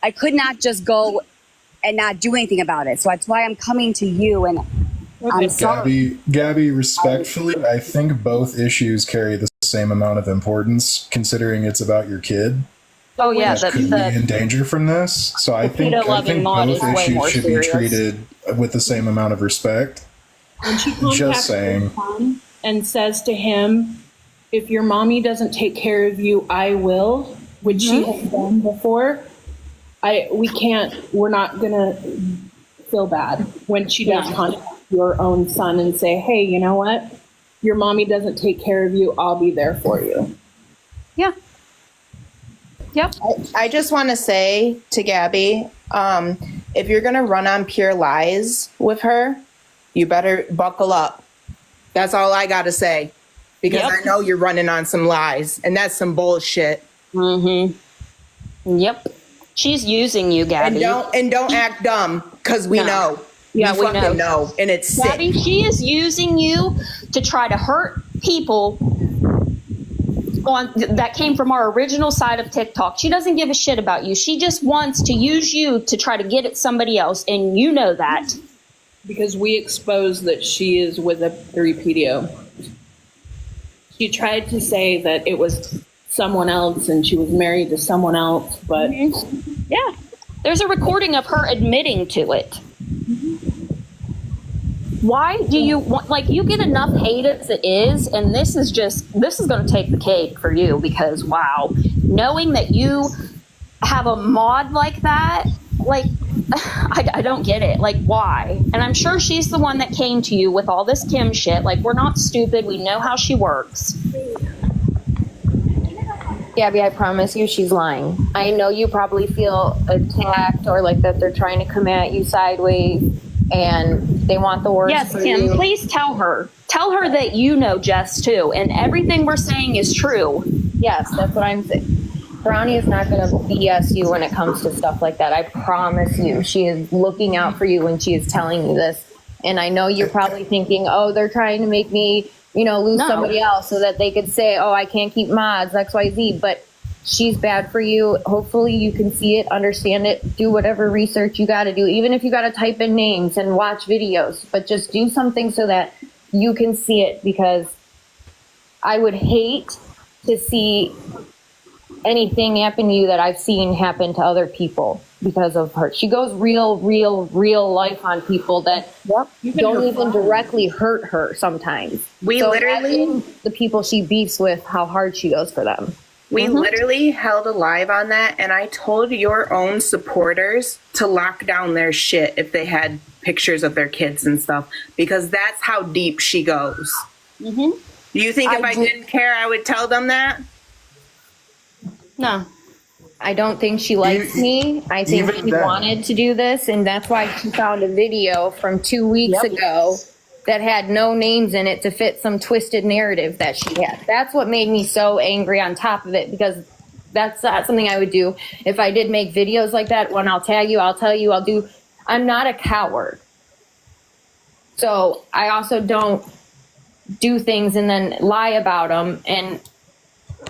I could not just go and not do anything about it. So that's why I'm coming to you, and I'm sorry. Gabby, respectfully, I think both issues carry the same amount of importance, considering it's about your kid. Oh yeah, that could be in danger from this. So I think both issues should be treated with the same amount of respect. When she contacts her son and says to him, if your mommy doesn't take care of you, I will, which she has done before, we're not gonna feel bad when she does contact your own son and say, hey, you know what? Your mommy doesn't take care of you, I'll be there for you. Yeah. Yep. I just want to say to Gabby, if you're going to run on pure lies with her, you better buckle up. That's all I got to say. Because I know you're running on some lies, and that's some bullshit. Mm-hmm. Yep. She's using you, Gabby. And don't act dumb, because we know. Yeah, we know. And it's Gabby, sick. she is using you to try to hurt people that came from our original side of TikTok. She doesn't give a shit about you. She just wants to use you to try to get at somebody else, and you know that. Because we exposed that she is with a 3PDO. She tried to say that it was someone else and she was married to someone else, but... Yeah. There's a recording of her admitting to it. Why do you want, like, you get enough hate as it is, and this is going to take the cake for you, because wow, knowing that you have a mod like that, like, I don't get it. Like, why? And I'm sure she's the one that came to you with all this Kim shit. Like, we're not stupid. We know how she works. Gabby, I promise you she's lying. I know you probably feel attacked or like that they're trying to come at you sideways and they want the worst Yes, for Kim, you. please tell her. Tell her that you know Jess too, and everything we're saying is true. Yes, that's what I'm saying. Brownie is not going to BS you when it comes to stuff like that. I promise you. She is looking out for you when she is telling you this. And I know you're probably thinking, oh, they're trying to make me, lose somebody else so that they could say, oh, I can't keep mods, XYZ. But she's bad for you. Hopefully you can see it, understand it, do whatever research you got to do, even if you got to type in names and watch videos. But just do something so that you can see it, because I would hate to see anything happen to you that I've seen happen to other people because of her. She goes real life on people that don't even directly hurt her sometimes. We literally, the people she beefs with, how hard she goes for them. We literally held a live on that, and I told your own supporters to lock down their shit if they had pictures of their kids and stuff, because that's how deep she goes. Do you think if I didn't care, I would tell them that? No. I don't think she likes me. I think she wanted to do this, and that's why she found a video from 2 weeks ago that had no names in it to fit some twisted narrative that she had. That's what made me so angry on top of it, because that's not something I would do. If I did make videos like that, when I'll tag you, I'll tell you, I'm not a coward. So I also don't do things and then lie about them, and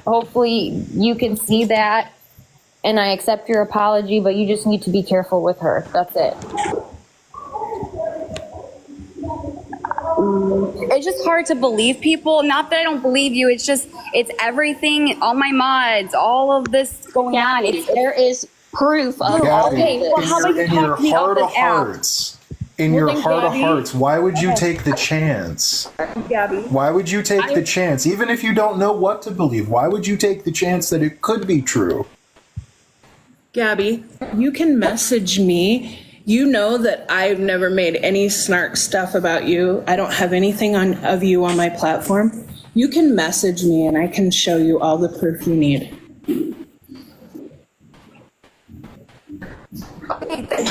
hopefully you can see that, and I accept your apology, but you just need to be careful with her. That's it. It's just hard to believe people. Not that I don't believe you. It's everything, all my mods, all of this going on. There is proof of Gabby, okay, well, how about you talk to me off this app? In your heart of hearts, why would you take the chance? Gabby. Why would you take the chance? Even if you don't know what to believe, why would you take the chance that it could be true? Gabby, you can message me. You know that I've never made any snark stuff about you. I don't have anything of you on my platform. You can message me and I can show you all the proof you need.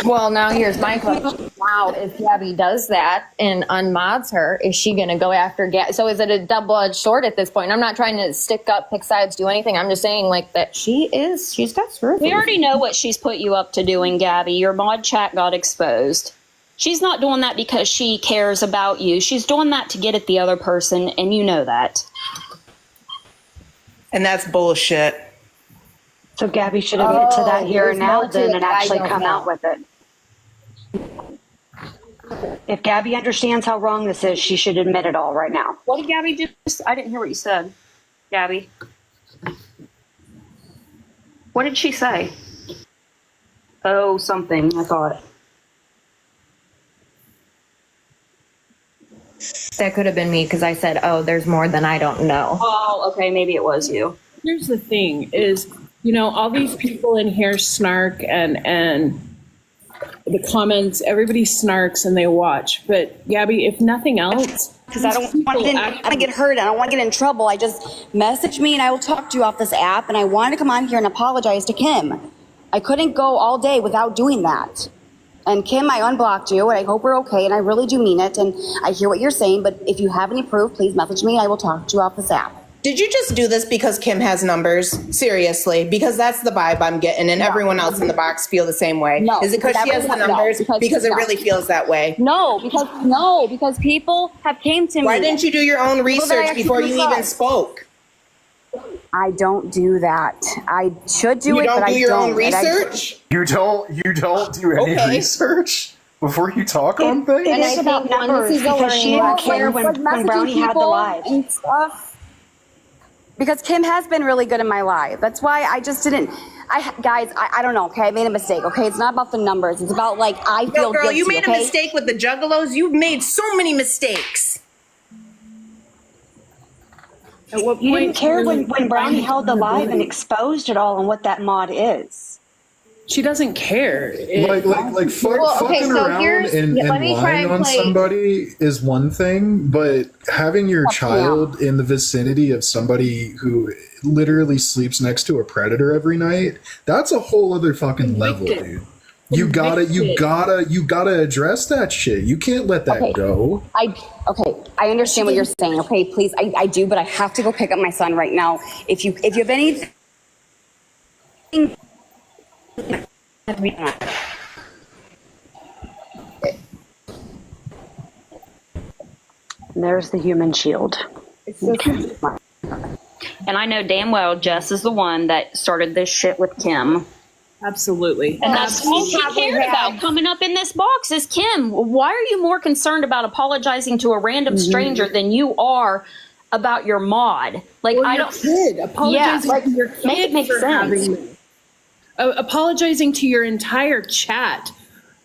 Well, now here's my question. Wow, if Gabby does that and unmods her, is she going to go after Gabby? So is it a double-edged sword at this point? I'm not trying to stick up, pick sides, do anything. I'm just saying like that she's got screws. We already know what she's put you up to doing, Gabby. Your mod chat got exposed. She's not doing that because she cares about you. She's doing that to get at the other person, and you know that. And that's bullshit. So Gabby should admit to that here and now there's more to then it and that I actually don't come know. out with it. If Gabby understands how wrong this is, she should admit it all right now. What did Gabby just? I didn't hear what you said, Gabby. What did she say? Oh, something. I thought. That could have been me because I said, "Oh, there's more than I don't know." Oh, okay. Maybe it was you. Here's the thing is, you know, all these people in here snark and the comments, everybody snarks and they watch. But Gabby, if nothing else, Because I don't want to get hurt. I don't want to get in trouble. I just message me and I will talk to you off this app. And I wanted to come on here and apologize to Kim. I couldn't go all day without doing that. And Kim, I unblocked you and I hope we're okay. And I really do mean it. And I hear what you're saying. But if you have any proof, please message me. I will talk to you off this app. Did you just do this because Kim has numbers? Seriously, because that's the vibe I'm getting, and everyone else in the box feel the same way. No, Is it because she has the numbers? Because it really feels that way. No, because people have came to me. Why didn't you do your own research before you even spoke? I don't do that. I should do You it, don't but do I your don't. own research? You don't do any Okay. research before you talk on things? It is about numbers because she didn't care when Brownie had the live. And stuff. Because Kim has been really good in my life. That's why I just didn't. Guys, I don't know. Okay, I made a mistake. Okay, it's not about the numbers. It's about like I feel No, girl, guilty. you made okay? a mistake with the Juggalos. You've made so many mistakes. at what You point didn't care when really- Brownie held the live and exposed it all and what that mod is. She doesn't care. Fucking so around here's- and let me try lying and on play- somebody is one thing, but having your child in the vicinity of somebody who literally sleeps next to a predator every night, that's a whole other fucking level, dude. You gotta address that shit. You can't let that go. I understand what you're saying. Okay, please, I do, but I have to go pick up my son right now. If you have anything. There's the human shield. And I know damn well Jess is the one that started this shit with Kim. Absolutely. And that's all she cared about coming up in this box is Kim. Why are you more concerned about apologizing to a random stranger than you are about your mod? Like, Or I your don't. kid. Apologizing to your kid make it make for sense. having this. Apologizing to your entire chat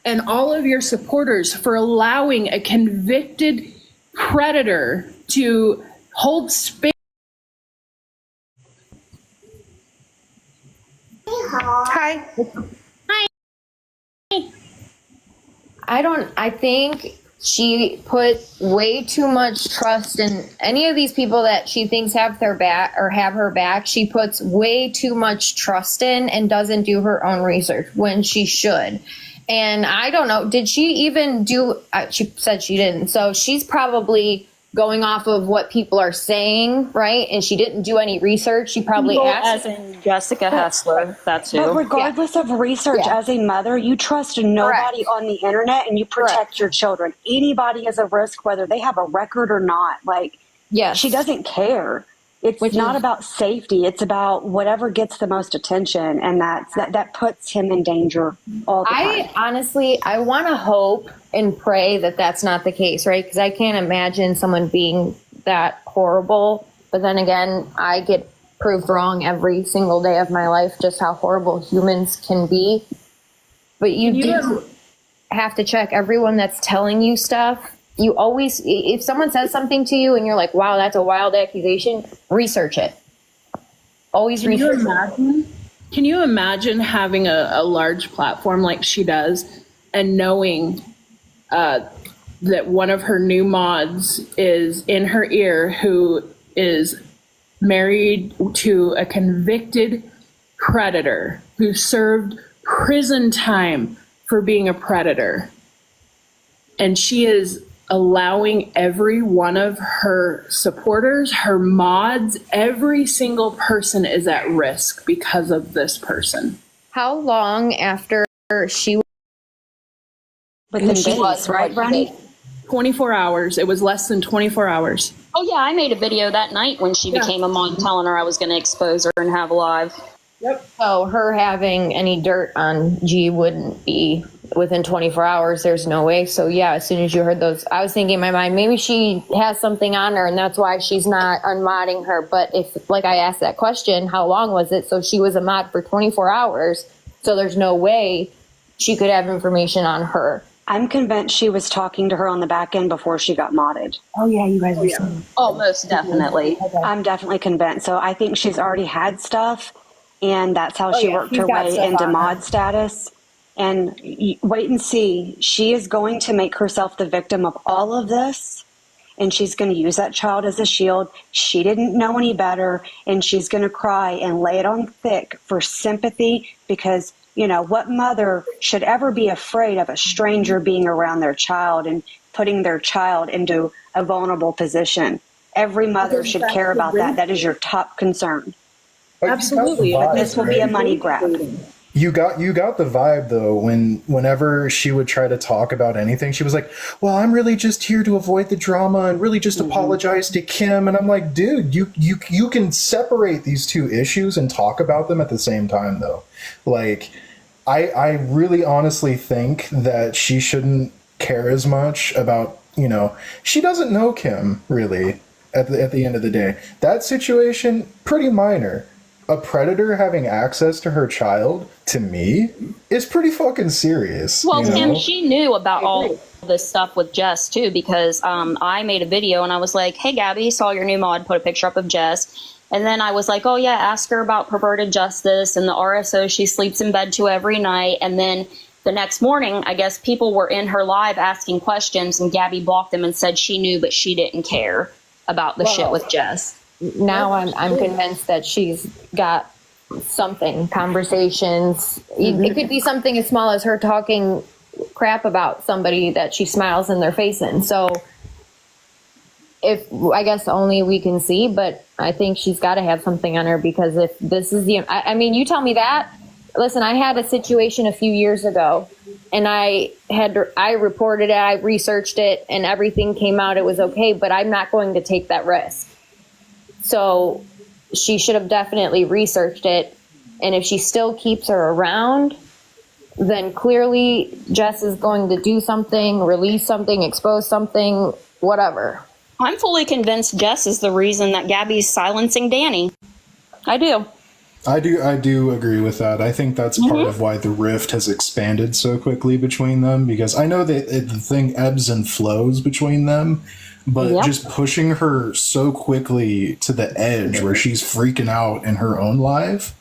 and all of your supporters for allowing a convicted predator to hold space. Hi. I think she put way too much trust in any of these people that she thinks have their back or have her back. She puts way too much trust in and doesn't do her own research when she should. And I don't know, did she even do, she said she didn't. So she's probably going off of what people are saying, right? And she didn't do any research. She probably asked. As in Jessica Hessler, that's who. But regardless of research, as a mother, you trust nobody on the internet and you protect your children. Anybody is a risk, whether they have a record or not. Like, Yes. she doesn't care. It's not about safety. It's about whatever gets the most attention, and that puts him in danger all the time. Honestly, I want to hope and pray that that's not the case, right? Because I can't imagine someone being that horrible. But then again, I get proved wrong every single day of my life, just how horrible humans can be. But you do have to check everyone that's telling you stuff. You always, if someone says something to you and you're like, wow, that's a wild accusation, research it. Always research it. Can you imagine having a large platform like she does and knowing that one of her new mods is in her ear who is married to a convicted predator who served prison time for being a predator? And she is allowing every one of her supporters, her mods, every single person is at risk because of this person. How long after she Within days, right, Brownie? 24 hours. It was less than 24 hours. Oh, yeah, I made a video that night when she became a mod telling her I was going to expose her and have live. Yep. So her having any dirt on G wouldn't be within 24 hours. There's no way. So yeah, as soon as you heard those, I was thinking in my mind, maybe she has something on her and that's why she's not unmodding her. But if, like I asked that question, how long was it? So she was a mod for 24 hours. So there's no way she could have information on her. I'm convinced she was talking to her on the back end before she got modded. Oh yeah, you guys were saying. Oh, most definitely. I'm definitely convinced. So I think she's already had stuff, and that's how she worked her way into mod status. And wait and see. She is going to make herself the victim of all of this, and she's going to use that child as a shield. She didn't know any better, and she's going to cry and lay it on thick for sympathy because, you know, what mother should ever be afraid of a stranger being around their child and putting their child into a vulnerable position? Every mother should care about that. That is your top concern. Absolutely. This will be a money grab. You got the vibe though whenever she would try to talk about anything, she was like, "Well, I'm really just here to avoid the drama and really just apologize to Kim." And I'm like, "Dude, you can separate these two issues and talk about them at the same time though." Like, I really honestly think that she shouldn't care as much about, you know, she doesn't know Kim really at the end of the day. That situation, pretty minor. A predator having access to her child, to me, is pretty fucking serious. Well, you know? Kim, she knew about all this stuff with Jess too, because I made a video and I was like, "Hey, Gabi, saw your new mod, put a picture up of Jess." And then I was like, "Oh yeah, ask her about perverted justice and the RSO she sleeps in bed to every night." And then the next morning, I guess people were in her live asking questions, and Gabi blocked them and said she knew, but she didn't care about the shit with Jess. Now I'm convinced that she's got something, conversations. It could be something as small as her talking crap about somebody that she smiles in their face in. So if I guess only we can see, but I think she's got to have something on her, because if this is I mean, you tell me that. Listen, I had a situation a few years ago and I reported it, I researched it, and everything came out. It was okay, but I'm not going to take that risk. So she should have definitely researched it. And if she still keeps her around, then clearly Jess is going to do something, release something, expose something, whatever. I'm fully convinced Jess is the reason that Gabi's silencing Danny. I do. I do agree with that. I think that's part of why the rift has expanded so quickly between them, because I know that the thing ebbs and flows between them. But just pushing her so quickly to the edge where she's freaking out in her own life,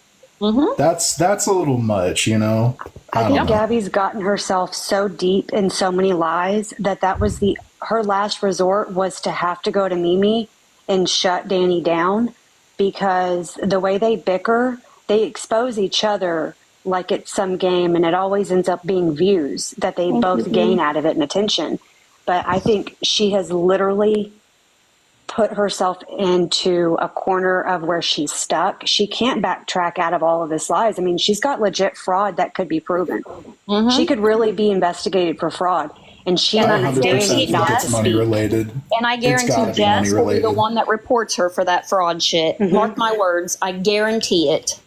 that's a little much, you know? I think Gabi's gotten herself so deep in so many lies that was her last resort was to have to go to Mimi and shut Danny down, because the way they bicker, they expose each other like it's some game, and it always ends up being views that they both gain out of it and attention. But I think she has literally put herself into a corner of where she's stuck. She can't backtrack out of all of this lies. I mean, she's got legit fraud that could be proven. She could really be investigated for fraud. And she guarantee it's money related. And I guarantee Jess will be the one that reports her for that fraud shit. Mark my words, I guarantee it.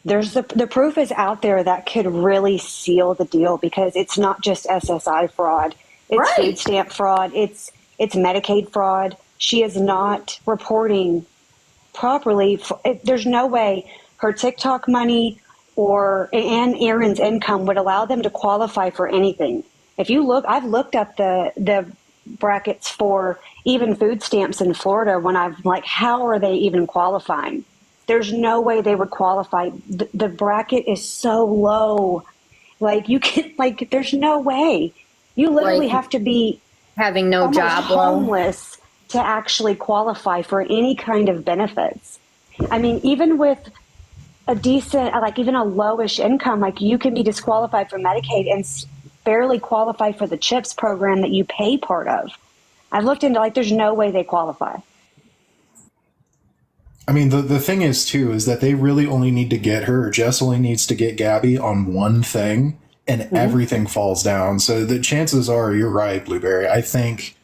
There's the proof is out there that could really seal the deal, because it's not just SSI fraud. It's food stamp fraud. It's Medicaid fraud. She is not reporting properly. There's no way her TikTok money and Aaron's income would allow them to qualify for anything. If you look, I've looked up the brackets for even food stamps in Florida when I've like, how are they even qualifying? There's no way they would qualify. The bracket is so low. Like there's no way. You literally have to be having no job, homeless to actually qualify for any kind of benefits. I mean, even with a decent, like even a lowish income, like you can be disqualified from Medicaid and barely qualify for the CHIPS program that you pay part of. I've looked into there's no way they qualify. I mean, the thing is too, is that they really only need to get her, or Jess only needs to get Gabi on one thing, and everything falls down. So the chances are, you're right, Blueberry. I think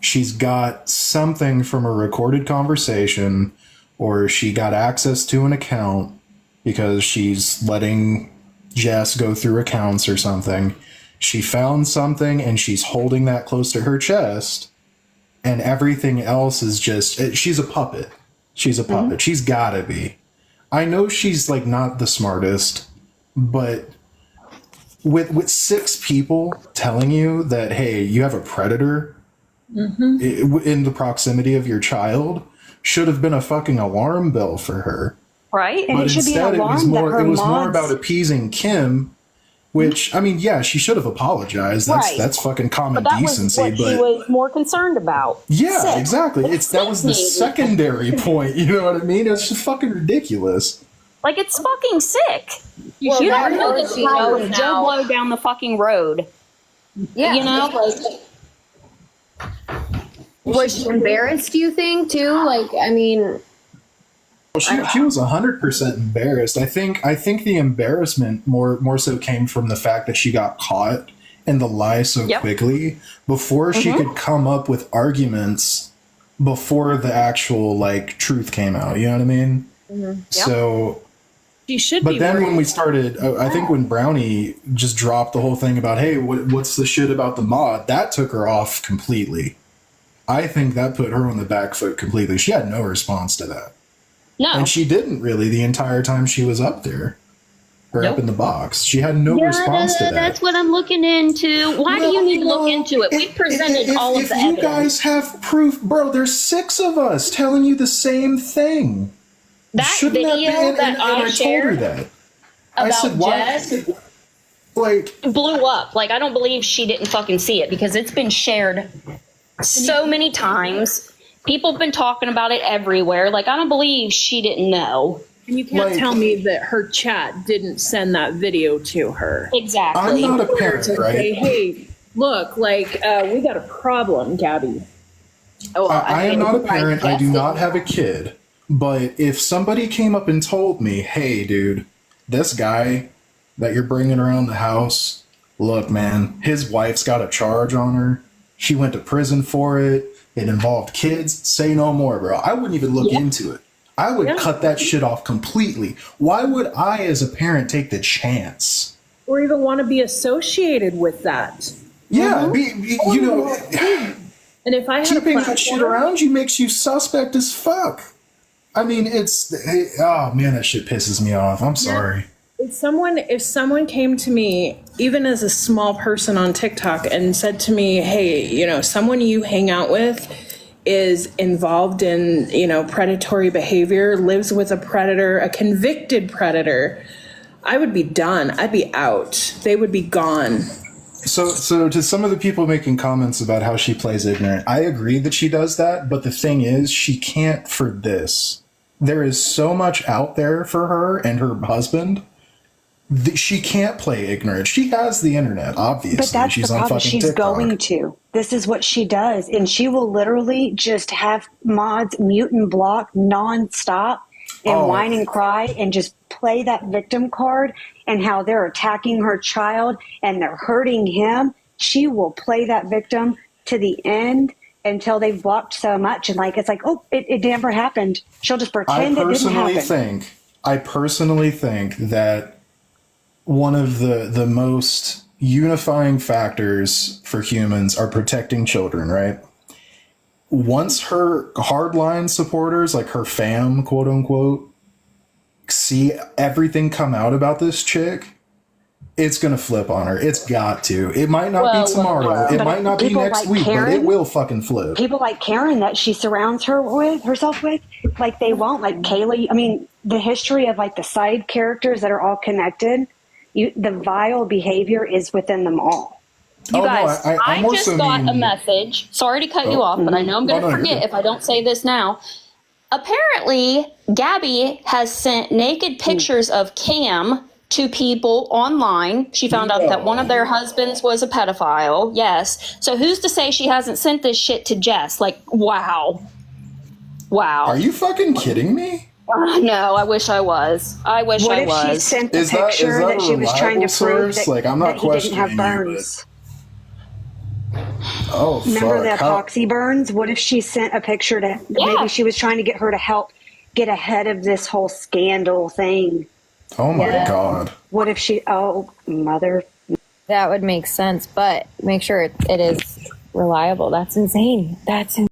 she's got something from a recorded conversation or she got access to an account because she's letting Jess go through accounts or something. She found something and she's holding that close to her chest, and everything else is just, she's a puppet. She's a puppet. She's gotta be. I know she's like not the smartest, but with 6 people telling you that, hey, you have a predator in the proximity of your child, should have been a fucking alarm bell for her. Right? And But it should be an instead, alarm that her it was more mods- about appeasing Kim, which, I mean, yeah, she should have apologized. Right. That's fucking common But that decency. was what she But was more concerned about. yeah, Sick. exactly. That was the secondary point. You know what I mean? It's just fucking ridiculous. Like, it's fucking sick. You Well, don't that know knows that she she knows was now. Joe Blow down the fucking road. Yeah. You know? Was she embarrassed, do you think, too? Like, I mean, Well, she was 100% embarrassed. I think the embarrassment more so came from the fact that she got caught in the lie so quickly before she could come up with arguments before the actual like truth came out. You know what I mean? So. She should But be then worried. when we started, I think when Brownie just dropped the whole thing about, hey, what's the shit about the mod? That took her off completely. I think that put her on the back foot completely. She had no response to that. No. And she didn't really the entire time she was up there. Or up in the box. She had no response to that. That's what I'm looking into. Why do you need to look into it? We presented all of the If you evidence. guys have proof, bro, there's 6 of us telling you the same thing. That Shouldn't video and that I told her shared that. I about said, why? Jess Like, blew up. Like, I don't believe she didn't fucking see it because it's been shared so many times. People have been talking about it everywhere. Like, I don't believe she didn't know. And you can't like- tell me that her chat didn't send that video to her. Exactly. I'm not a parent, To say, right? hey, look, like, we got a problem, Gabi. Oh, I am not a parent. I do not have a kid. But if somebody came up and told me, hey, dude, this guy that you're bringing around the house, look, man, his wife's got a charge on her. She went to prison for it. It involved kids. Say no more, bro. I wouldn't even look into it. I would cut that shit off completely. Why would I, as a parent, take the chance? Or even want to be associated with that. Yeah, you know, And if I had keeping a that shit platform- around you makes you suspect as fuck. I mean, oh man, that shit pisses me off. I'm sorry. If someone came to me, even as a small person on TikTok, and said to me, hey, you know, someone you hang out with is involved in, you know, predatory behavior, lives with a predator, a convicted predator, I would be done. I'd be out. They would be gone. So to some of the people making comments about how she plays ignorant, I agree that she does that, but the thing is, she can't for this. There is so much out there for her and her husband. She can't play ignorant. She has the internet, obviously. But that's She's the on problem. fucking She's TikTok. going to. This is what she does. And she will literally just have mods mute and block nonstop and whine and cry and just play that victim card and how they're attacking her child and they're hurting him. She will play that victim to the end until they've blocked so much. And like, it's like, oh, it never happened. She'll just pretend it didn't happen. I personally think that one of the most unifying factors for humans are protecting children, right? Once her hardline supporters, like her fam, quote unquote, see everything come out about this chick, it's going to flip on her. It's got to. It might not be tomorrow. It might not be people next like week, but Karen- it will fucking flip. People like Karen that she surrounds herself with, like they won't. Like Kaylee, I mean, the history of like the side characters that are all connected, the vile behavior is within them all. You Oh, no, guys, I'm I more just so got a meaning- message. Sorry to cut you off, but I know I'm going to Oh, no, you're forget good. if I don't say this now. Apparently, Gabi has sent naked pictures of Cam to people online. She found out that one of their husbands was a pedophile. Yes. So who's to say she hasn't sent this shit to Jess? Like, wow. Wow. Are you fucking kidding me? No, I wish I was. I wish What I if she was. sent the Is that- picture is that that, a she was trying to reliable prove source? that, Like, I'm not that he didn't have questioning you, burns? Oh, Remember the fuck. epoxy burns? What if she sent a picture to maybe she was trying to get her to help get ahead of this whole scandal thing. Oh my God. What if she, mother. That would make sense, but make sure it is reliable. That's insane. That's insane.